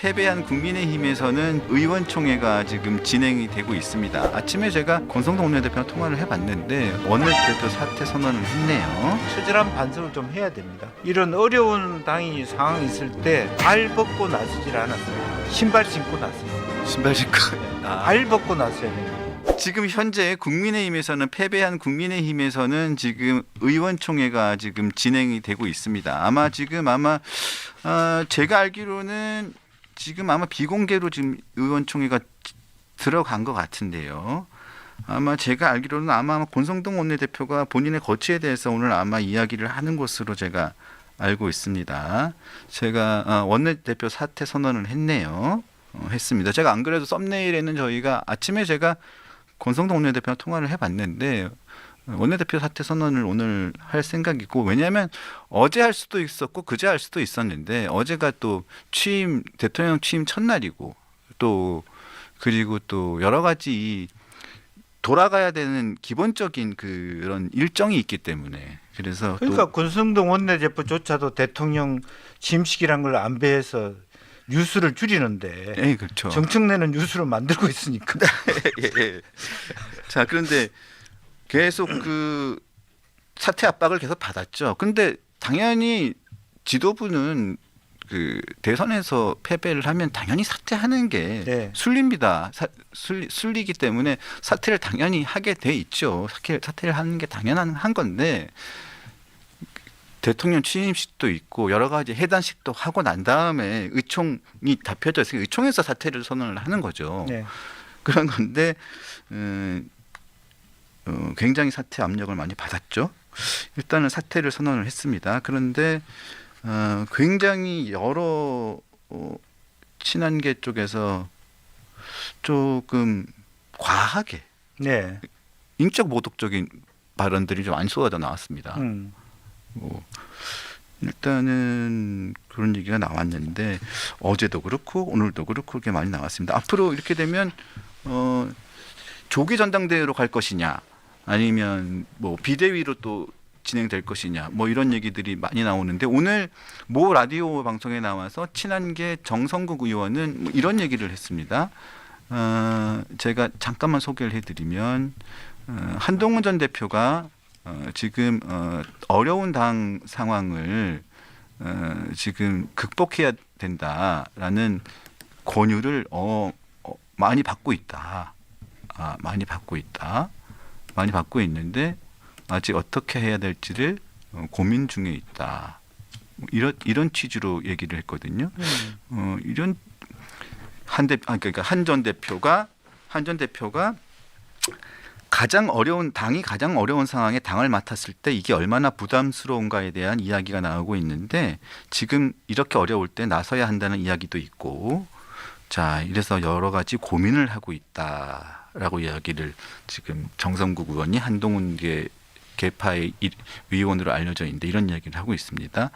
패배한 국민의힘에서는 의원총회가 지금 진행이 되고 있습니다. 아침에 제가 권성동 원내대표랑 통화를 해봤는데 원내대표 사퇴 선언을 했네요. 처절한 반성을 좀 해야 됩니다. 이런 어려운 당이 상황이 있을 때 발 벗고 나서질 않았어요. 신발 신고 나섰어요. 신발 신고. 발 벗고 나서야 됩니다. 지금 현재 국민의힘에서는 패배한 국민의힘에서는 지금 의원총회가 지금 진행이 되고 있습니다. 아마 제가 알기로는 지금 아마 비공개로 지금 의원총회가 들어간 것 같은데요. 아마 제가 알기로는 아마 권성동 원내대표가 본인의 거취에 대해서 오늘 아마 이야기를 하는 것으로 제가 알고 있습니다. 제가 원내대표 사퇴 선언을 했네요. 했습니다. 제가 안 그래도 썸네일에는 저희가 아침에 제가 권성동 원내대표랑 통화를 해봤는데 원내대표 사퇴 선언을 오늘 할 생각이고, 왜냐하면 어제 할 수도 있었고 그제 할 수도 있었는데 어제가 또 대통령 취임 첫날이고 그리고 또 여러 가지 돌아가야 되는 기본적인 그런 일정이 있기 때문에 그래서 그러니까 권성동 원내대표조차도 대통령 취임식이란 걸 안배해서 뉴스를 줄이는데 예, 그렇죠. 정청래는 뉴스를 만들고 있으니까. 예. 자, 그런데 계속 그 사퇴 압박을 계속 받았죠. 근데 당연히 지도부는 그 대선에서 패배를 하면 당연히 사퇴하는 게 네. 순리입니다. 순리이기 때문에 사퇴를 당연히 하게 돼 있죠. 사퇴를 하는 게 당연한 건데 대통령 취임식도 있고 여러 가지 해단식도 하고 난 다음에 의총이 다 펴져 있으니까 의총에서 사퇴를 선언을 하는 거죠. 네. 그런 건데 굉장히 사퇴 압력을 많이 받았죠. 일단은 사퇴를 선언을 했습니다. 그런데 굉장히 여러 친한계 쪽에서 조금 과하게 네. 인적 모독적인 발언들이 좀 많이 쏟아져 나왔습니다. 일단은 그런 얘기가 나왔는데 어제도 그렇고 오늘도 그렇고 그렇게 많이 나왔습니다. 앞으로 이렇게 되면 조기 전당대회로 갈 것이냐 아니면 뭐 비대위로 또 진행될 것이냐 뭐 이런 얘기들이 많이 나오는데 오늘 모 라디오 방송에 나와서 친한계 정성국 의원은 뭐 이런 얘기를 했습니다. 제가 잠깐만 소개를 해드리면 한동훈 전 대표가 지금 어려운 당 상황을 지금 극복해야 된다라는 권유를 많이 받고 있다. 많이 받고 있는데 아직 어떻게 해야 될지를 고민 중에 있다. 이런 취지로 얘기를 했거든요. 이런 그러니까 한 전 대표가 당이 가장 어려운 상황에 당을 맡았을 때 이게 얼마나 부담스러운가에 대한 이야기가 나오고 있는데 지금 이렇게 어려울 때 나서야 한다는 이야기도 있고, 자 이래서 여러 가지 고민을 하고 있다라고 이야기를 지금 정성국 의원이 한동훈 계파의 위원으로 알려져 있는데 이런 이야기를 하고 있습니다.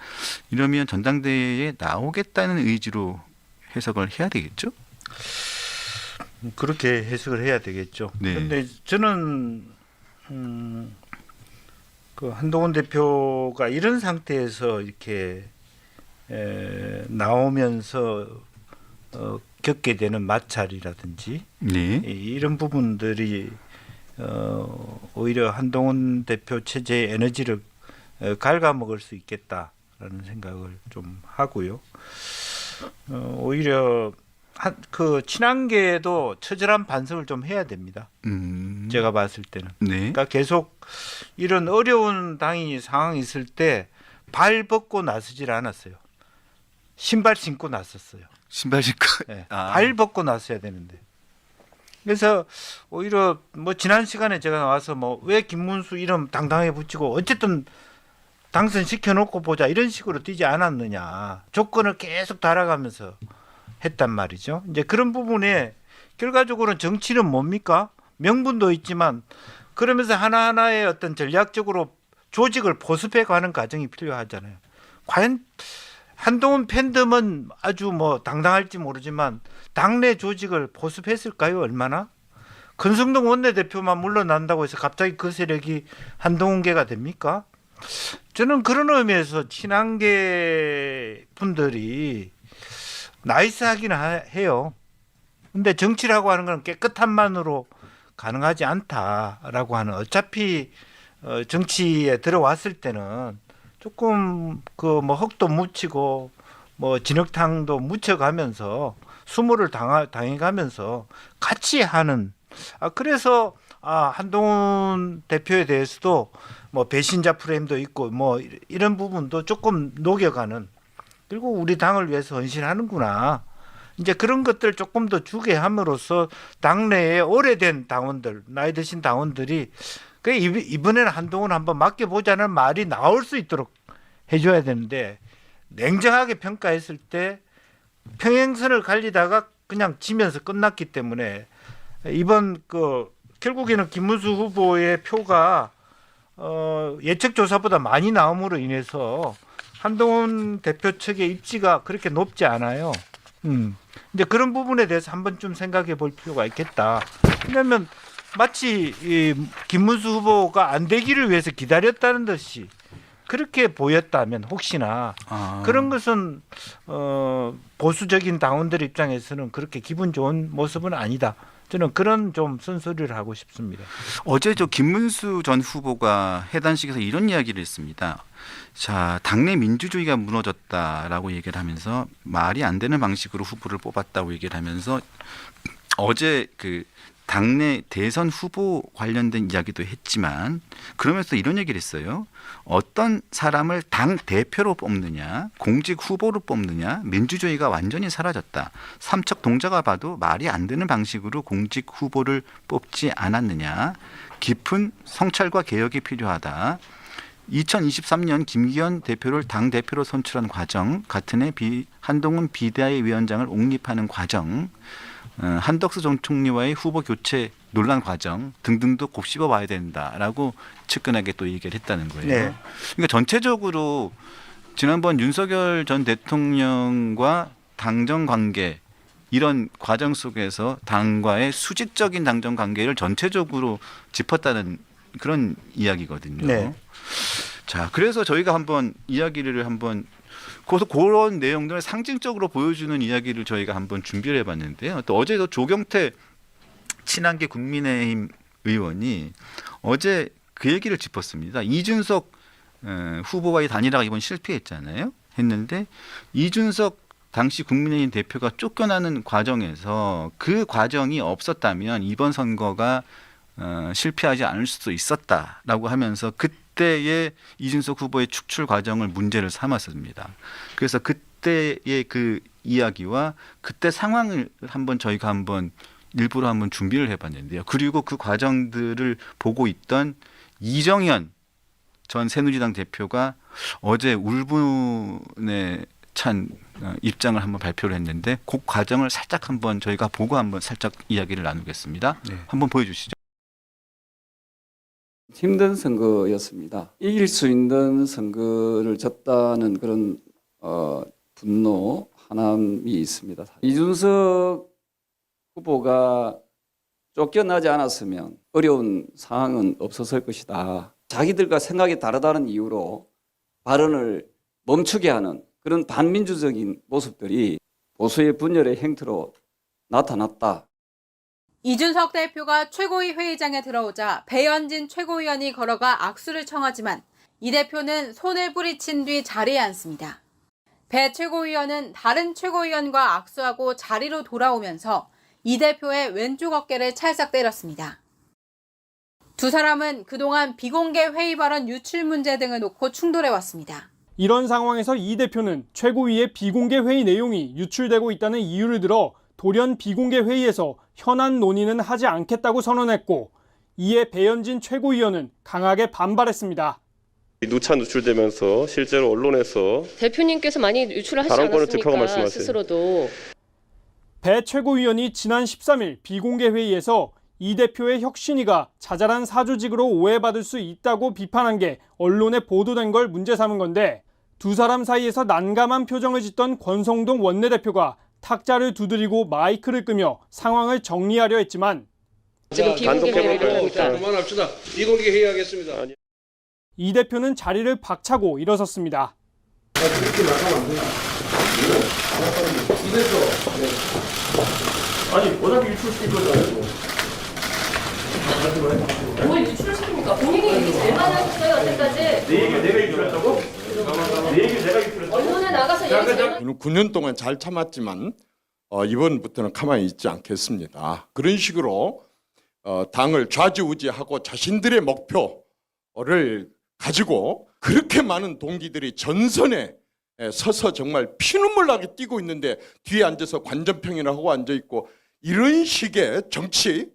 이러면 전당대회에 나오겠다는 의지로 해석을 해야 되겠죠? 그렇게 해석을 해야 되겠죠. 네. 그런데 저는 그 한동훈 대표가 이런 상태에서 이렇게 나오면서 겪게 되는 마찰이라든지 네. 이런 부분들이 오히려 한동훈 대표 체제의 에너지를 갉아먹을 수 있겠다라는 생각을 좀 하고요. 오히려 그 친한계도 처절한 반성을 좀 해야 됩니다. 제가 봤을 때는. 네. 그러니까 계속 이런 어려운 당이 상황이 있을 때 발 벗고 나서질 않았어요. 신발 신고 나섰어요. 신발 신고. 네. 발 벗고 나서야 되는데. 그래서 오히려 뭐 지난 시간에 제가 나와서 뭐 왜 김문수 이름 당당하게 붙이고 어쨌든 당선 시켜놓고 보자 이런 식으로 뛰지 않았느냐. 조건을 계속 달아가면서 했단 말이죠. 이제 그런 부분에 결과적으로는 정치는 뭡니까? 명분도 있지만 그러면서 하나하나의 어떤 전략적으로 조직을 보습해 가는 과정이 필요하잖아요. 과연 한동훈 팬덤은 아주 뭐 당당할지 모르지만 당내 조직을 보습했을까요? 얼마나? 권성동 원내대표만 물러난다고 해서 갑자기 그 세력이 한동훈계가 됩니까? 저는 그런 의미에서 친한계 분들이 나이스하기는 해요. 근데 정치라고 하는 건 깨끗함만으로 가능하지 않다라고 하는, 어차피 정치에 들어왔을 때는 조금 그 뭐 흙도 묻히고 뭐 진흙탕도 묻혀가면서 수모를 당해가면서 같이 하는, 그래서 한동훈 대표에 대해서도 뭐 배신자 프레임도 있고 뭐 이런 부분도 조금 녹여가는, 그리고 우리 당을 위해서 헌신하는구나, 이제 그런 것들 조금 더 주게 함으로써 당내에 오래된 당원들, 나이 드신 당원들이 이번에는 한동훈 한번 맡겨보자는 말이 나올 수 있도록 해줘야 되는데, 냉정하게 평가했을 때 평행선을 갈리다가 그냥 지면서 끝났기 때문에 이번 결국에는 김문수 후보의 표가 예측 조사보다 많이 나옴으로 인해서 한동훈 대표 측의 입지가 그렇게 높지 않아요. 이제 그런 부분에 대해서 한번 좀 생각해 볼 필요가 있겠다. 왜냐하면 마치 이 김문수 후보가 안 되기를 위해서 기다렸다는 듯이 그렇게 보였다면, 혹시나 그런 것은 보수적인 당원들 입장에서는 그렇게 기분 좋은 모습은 아니다. 저는 그런 좀 쓴소리를 하고 싶습니다. 어제 김문수 전 후보가 해단식에서 이런 이야기를 했습니다. 자, 당내 민주주의가 무너졌다라고 얘기를 하면서 말이 안 되는 방식으로 후보를 뽑았다고 얘기를 하면서 어제 당내 대선 후보 관련된 이야기도 했지만, 그러면서 이런 얘기를 했어요. 어떤 사람을 당 대표로 뽑느냐, 공직 후보로 뽑느냐, 민주주의가 완전히 사라졌다. 삼척 동자가 봐도 말이 안 되는 방식으로 공직 후보를 뽑지 않았느냐. 깊은 성찰과 개혁이 필요하다. 2023년 김기현 대표를 당 대표로 선출한 과정, 같은 해 한동훈 비대위 위원장을 옹립하는 과정, 한덕수 전 총리와의 후보 교체 논란 과정 등등도 곱씹어 봐야 된다라고 측근하게 또 얘기를 했다는 거예요. 네. 그러니까 전체적으로 지난번 윤석열 전 대통령과 당정 관계, 이런 과정 속에서 당과의 수직적인 당정 관계를 전체적으로 짚었다는 그런 이야기거든요. 네. 자, 그래서 저희가 한번 이야기를 그런 내용들을 상징적으로 보여주는 이야기를 저희가 한번 준비를 해봤는데요. 또 어제도 조경태 친한계 국민의힘 의원이 어제 그 얘기를 짚었습니다. 이준석 후보와의 단일화가 이번 실패했잖아요. 했는데 이준석 당시 국민의힘 대표가 쫓겨나는 과정에서 그 과정이 없었다면 이번 선거가 실패하지 않을 수도 있었다라고 하면서 그때의 이준석 후보의 축출 과정을 문제를 삼았습니다. 그래서 그때의 그 이야기와 그때 상황을 저희가 일부러 준비를 해봤는데요. 그리고 그 과정들을 보고 있던 이정현 전 새누리당 대표가 어제 울분에 찬 입장을 발표를 했는데, 그 과정을 살짝 저희가 보고 살짝 이야기를 나누겠습니다. 네. 한번 보여주시죠. 힘든 선거였습니다. 이길 수 있는 선거를 졌다는 그런 분노, 화남이 있습니다. 이준석 후보가 쫓겨나지 않았으면 어려운 상황은 없었을 것이다. 자기들과 생각이 다르다는 이유로 발언을 멈추게 하는 그런 반민주적인 모습들이 보수의 분열의 행태로 나타났다. 이준석 대표가 최고위 회의장에 들어오자 배현진 최고위원이 걸어가 악수를 청하지만 이 대표는 손을 뿌리친 뒤 자리에 앉습니다. 배 최고위원은 다른 최고위원과 악수하고 자리로 돌아오면서 이 대표의 왼쪽 어깨를 찰싹 때렸습니다. 두 사람은 그동안 비공개 회의 발언 유출 문제 등을 놓고 충돌해왔습니다. 이런 상황에서 이 대표는 최고위의 비공개 회의 내용이 유출되고 있다는 이유를 들어 돌연 비공개 회의에서 현안 논의는 하지 않겠다고 선언했고, 이에 배현진 최고위원은 강하게 반발했습니다. 누차 누출되면서 실제로 언론에서 대표님께서 많이 유출하시지 발언권을 득하고 않았습니까? 말씀하세요. 스스로도. 배 최고위원이 지난 13일 비공개 회의에서 이 대표의 혁신위가 자잘한 사조직으로 오해받을 수 있다고 비판한 게 언론에 보도된 걸 문제 삼은 건데, 두 사람 사이에서 난감한 표정을 짓던 권성동 원내대표가 탁자를 두드리고 마이크를 끄며 상황을 정리하려 했지만 지금 비공개 회의를 하니까. 그만합시다. 비공개 회의하겠습니다. 이 대표는 자리를 박차고 일어섰습니다. 그렇게 나가면 안 돼요. 아니 워낙 유출시킨 거잖아요. 뭘 유출을 시킵니까? 본인이 얘기 제일 많이 하셨어요, 여태까지. 내 얘기를 내가 유출했다고? 내 얘기를 내가 유출했다고? 언론에 나가서 얘기 제일 많이 저는 9년 동안 잘 참았지만 이번부터는 가만히 있지 않겠습니다. 그런 식으로 당을 좌지우지하고 자신들의 목표를 가지고 그렇게 많은 동기들이 전선에 서서 정말 피눈물 나게 뛰고 있는데 뒤에 앉아서 관전평이나 하고 앉아 있고 이런 식의 정치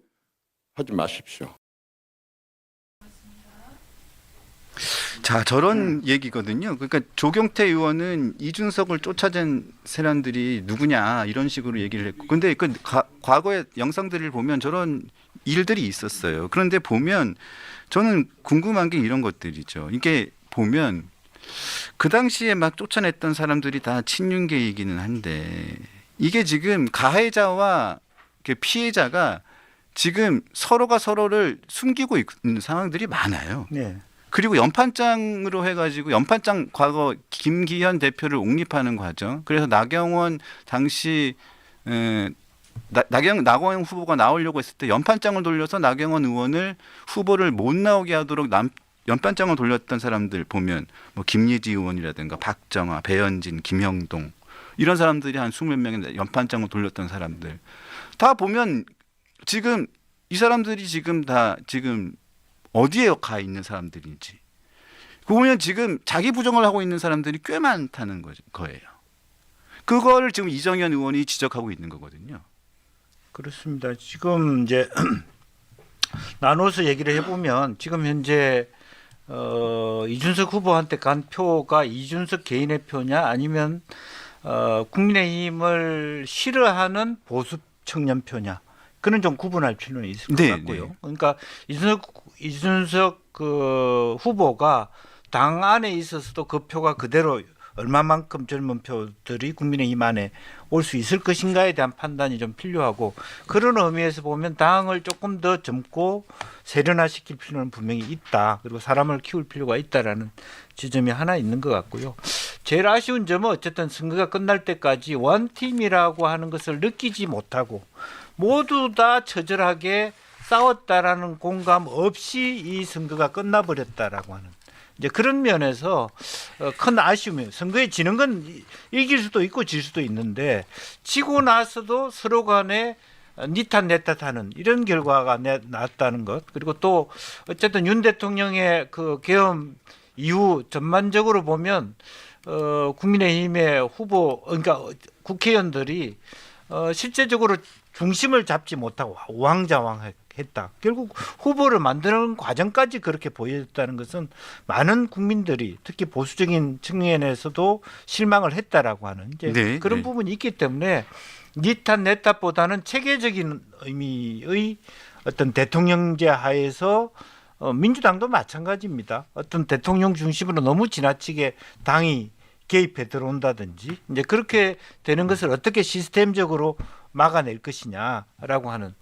하지 마십시오. 자, 저런 얘기거든요. 그러니까 조경태 의원은 이준석을 쫓아낸 세력들이 누구냐 이런 식으로 얘기를 했고, 근데 그 과거의 영상들을 보면 저런 일들이 있었어요. 그런데 보면 저는 궁금한 게 이런 것들이죠. 이게 보면 그 당시에 막 쫓아냈던 사람들이 다 친윤계이기는 한데 이게 지금 가해자와 피해자가 지금 서로가 서로를 숨기고 있는 상황들이 많아요. 네. 그리고 연판장으로 해가지고 연판장 과거 김기현 대표를 옹립하는 과정. 그래서 나경원 당시 나경원 후보가 나오려고 했을 때 연판장을 돌려서 나경원 의원을 후보를 못 나오게 하도록 연판장을 돌렸던 사람들 보면 뭐 김예지 의원이라든가 박정아, 배현진, 김형동 이런 사람들이 한 20몇 명의 연판장을 돌렸던 사람들 다 보면 지금 이 사람들이 지금 다 지금 어디에 가 있는 사람들인지 보면 지금 자기 부정을 하고 있는 사람들이 꽤 많다는 거예요. 그거를 지금 이정현 의원이 지적하고 있는 거거든요. 그렇습니다. 지금 이제 나눠서 얘기를 해보면 지금 현재 이준석 후보한테 간 표가 이준석 개인의 표냐 아니면 국민의힘을 싫어하는 보수 청년 표냐 그는 좀 구분할 필요는 있을 것 네, 같고요. 네. 그러니까 이준석 그 후보가 당 안에 있어서도 그 표가 그대로 얼마만큼 젊은 표들이 국민의힘 안에 올 수 있을 것인가에 대한 판단이 좀 필요하고 그런 의미에서 보면 당을 조금 더 젊고 세련화시킬 필요는 분명히 있다. 그리고 사람을 키울 필요가 있다라는 지점이 하나 있는 것 같고요. 제일 아쉬운 점은 어쨌든 선거가 끝날 때까지 원팀이라고 하는 것을 느끼지 못하고 모두 다 처절하게 싸웠다라는 공감 없이 이 선거가 끝나버렸다라고 하는 이제 그런 면에서 큰 아쉬움이에요. 선거에 지는 건 이길 수도 있고 질 수도 있는데 지고 나서도 서로 간에 니 탓 내 탓하는 이런 결과가 나왔다는 것 그리고 또 어쨌든 윤 대통령의 그 계엄 이후 전반적으로 보면 국민의힘의 후보 그러니까 국회의원들이 실제적으로 중심을 잡지 못하고 우왕좌왕했다. 결국 후보를 만드는 과정까지 그렇게 보여졌다는 것은 많은 국민들이 특히 보수적인 측면에서도 실망을 했다라고 하는 이제 네, 그런 네. 부분이 있기 때문에 니 탓 내 탓보다는 체계적인 의미의 어떤 대통령제 하에서 민주당도 마찬가지입니다. 어떤 대통령 중심으로 너무 지나치게 당이 개입해 들어온다든지 이제 그렇게 되는 것을 어떻게 시스템적으로 막아낼 것이냐라고 하는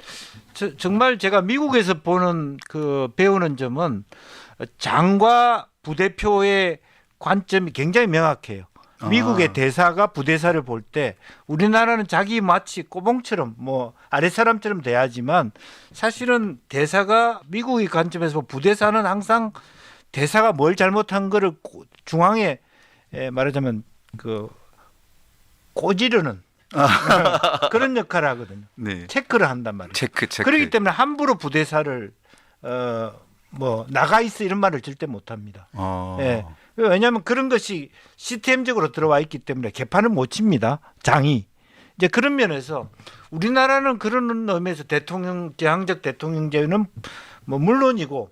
정말 제가 미국에서 보는 그 배우는 점은 장과 부대표의 관점이 굉장히 명확해요. 미국의 대사가 부대사를 볼 때 우리나라는 자기 마치 꼬봉처럼 뭐 아랫사람처럼 돼야지만 사실은 대사가 미국의 관점에서 부대사는 항상 대사가 뭘 잘못한 거를 중앙에 말하자면 그 꼬지르는 그런 역할을 하거든요. 네. 체크를 한단 말이에요. 체크. 그렇기 때문에 함부로 부대사를 뭐 나가 있어 이런 말을 절대 못 합니다. 예. 왜냐하면 그런 것이 시스템적으로 들어와 있기 때문에 개판을 못 칩니다. 장이. 이제 그런 면에서 우리나라는 그런 의미에서 대통령 제왕적 대통령제는 뭐 물론이고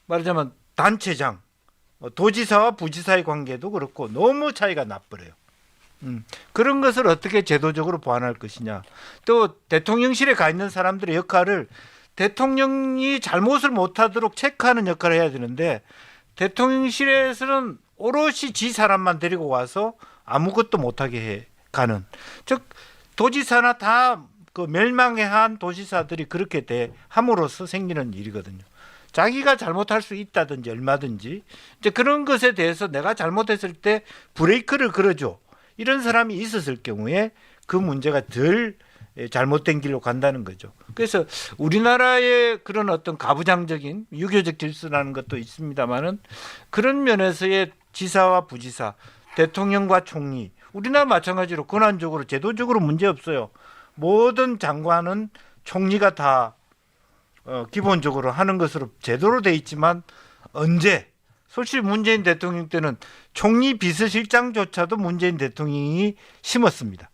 말하자면 단체장, 도지사와 부지사의 관계도 그렇고 너무 차이가 나버려요. 그런 것을 어떻게 제도적으로 보완할 것이냐. 또 대통령실에 가 있는 사람들의 역할을 대통령이 잘못을 못하도록 체크하는 역할을 해야 되는데 대통령실에서는 오롯이 지 사람만 데리고 와서 아무것도 못하게 해 가는. 즉 도지사나 다 그 멸망한 도지사들이 그렇게 돼 함으로써 생기는 일이거든요. 자기가 잘못할 수 있다든지 얼마든지 이제 그런 것에 대해서 내가 잘못했을 때 브레이크를 걸어줘. 이런 사람이 있었을 경우에 그 문제가 덜 잘못된 길로 간다는 거죠. 그래서 우리나라의 그런 어떤 가부장적인 유교적 질서라는 것도 있습니다만은 그런 면에서의 지사와 부지사, 대통령과 총리, 우리나라 마찬가지로 권한적으로 제도적으로 문제 없어요. 모든 장관은 총리가 다 기본적으로 하는 것으로 제도로 돼 있지만 언제 솔직히 문재인 대통령 때는 총리 비서실장조차도 문재인 대통령이 심었습니다.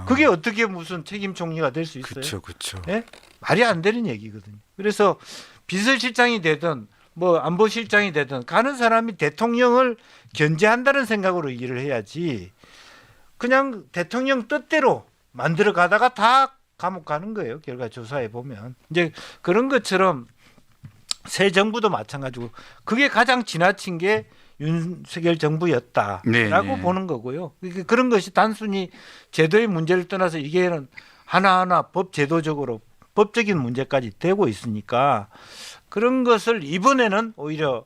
그게 어떻게 무슨 책임 총리가 될 수 있어요? 그렇죠. 예? 말이 안 되는 얘기거든요. 그래서 비서실장이 되든 뭐 안보실장이 되든 가는 사람이 대통령을 견제한다는 생각으로 일을 해야지 그냥 대통령 뜻대로 만들어 가다가 다 감옥 가는 거예요. 결과 조사해 보면 이제 그런 것처럼 새 정부도 마찬가지고 그게 가장 지나친 게 윤석열 정부였다라고 네. 보는 거고요. 그런 것이 단순히 제도의 문제를 떠나서 이게는 하나하나 법 제도적으로 법적인 문제까지 되고 있으니까 그런 것을 이번에는 오히려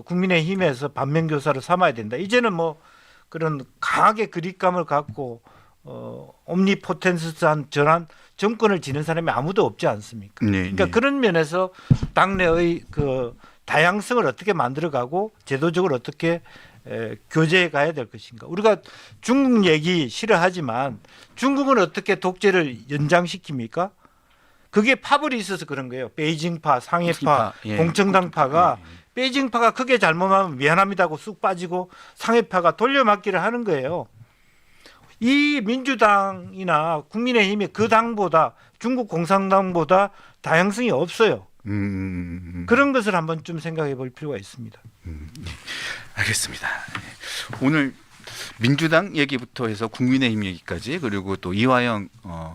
국민의힘에서 반면교사로 삼아야 된다. 이제는 뭐 그런 강하게 그립감을 갖고 옴니포텐스한 전환 정권을 지는 사람이 아무도 없지 않습니까? 네, 그러니까 네. 그런 면에서 당내의 그 다양성을 어떻게 만들어가고 제도적으로 어떻게 교제해 가야 될 것인가. 우리가 중국 얘기 싫어하지만 중국은 어떻게 독재를 연장시킵니까? 그게 파벌이 있어서 그런 거예요. 베이징파, 상해파, 예. 공청당파가 베이징파가 크게 잘못하면 미안합니다고 쑥 빠지고 상해파가 돌려막기를 하는 거예요. 이 민주당이나 국민의힘이 그 당보다 중국 공산당보다 다양성이 없어요. 그런 것을 한번 좀 생각해 볼 필요가 있습니다. 알겠습니다. 오늘 민주당 얘기부터 해서 국민의힘 얘기까지 그리고 또 이화영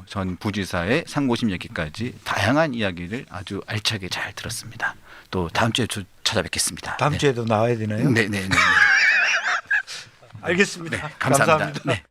전 부지사의 상고심 얘기까지 다양한 이야기를 아주 알차게 잘 들었습니다. 또 다음 주에 찾아뵙겠습니다. 다음 주에도 나와야 되나요? 네네네. 알겠습니다. 감사합니다. 네.